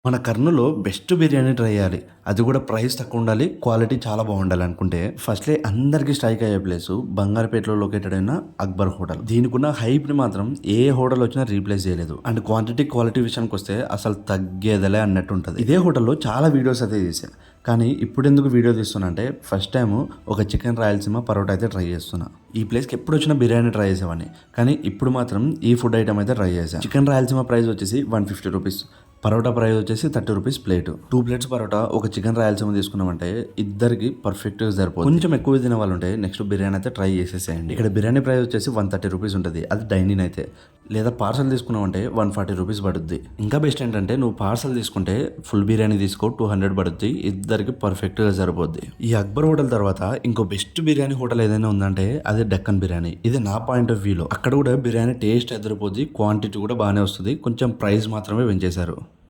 మన కర్నూలులో best biryani try చేయాలి. అది కూడా ప్రైస్ తక్కువ ఉండాలి. క్వాలిటీ చాలా బాగుండాలి అనుకుంటే ఫస్ట్‌లే అందరికీ స్ట్రైక్ అయ్యే ప్లేసు బంగారుపేటలో లొకేటెడ్ అయిన అక్బర్ హోటల్. దీనికున్న హైప్‌ని మాత్రం ఏ హోటల్ వచ్చినా రీప్లేస్ చేయలేదు. అండ్ క్వాంటిటీ విషయానికొస్తే అసలు తగ్గేదేలే అన్నట్టుంటది. ఇదే హోటల్‌లో చాలా వీడియోస్ అయితే చేశా. కానీ ఇప్పుడెందుకు వీడియో తీస్తున్నా అంటే ఫస్ట్ టైము ఒక చికెన్ రాయలసీమ పరోటా అయితే ట్రై చేస్తున్నా. ఈ ప్లేస్‌కి ఎప్పుడొచ్చినా బిర్యానీ ట్రై చేసేవాడిని. కానీ ఇప్పుడు మాత్రం ఈ ఫుడ్ ఐటమ్ అయితే ట్రై చేశా. చికెన్ రాయలసీమ ప్రైస్ వచ్చేసి ₹150. పరోటా ప్రైస్ వచ్చేసి ₹30 ప్లేట్. 2 ప్లేట్స్ పరోటా, ఒక చికెన్ రాయలసీమ తీసుకున్నామంటే ఇద్దరికి పర్ఫెక్ట్‌గా సరిపోతుంది. కొంచెం ఎక్కువ తినే వాళ్ళు ఉంటే నెక్స్ట్ బిర్యానీ అయితే ట్రై చేసేసేయండి. ఇక్కడ బిర్యానీ ప్రైస్ వచ్చేసి ₹130 ఉంటుంది. అది డైనింగ్ అయితే. లేదా పార్సల్ తీసుకున్నామంటే ₹140 పడుద్ది. ఇంకా బెస్ట్ ఏంటంటే నువ్వు పార్సల్ తీసుకుంటే ఫుల్ బిర్యానీ తీసుకో 200 పడుద్ది. ఇద్దరికి పర్ఫెక్ట్‌గా సరిపోద్ది. ఈ అక్బర్ హోటల్ తర్వాత ఇంకో బెస్ట్ బిర్యానీ హోటల్ ఏదైనా ఉందంటే అది డెక్కన్ బిర్యానీ. ఇది నా పాయింట్ ఆఫ్ వ్యూలో. అక్కడ కూడా బిర్యానీ టేస్ట్ ఎదిరిపోద్ది, క్వాంటిటీ కూడా బాగానే వస్తుంది. కొంచెం ప్రైస్ మాత్రమే పెంచేశారు.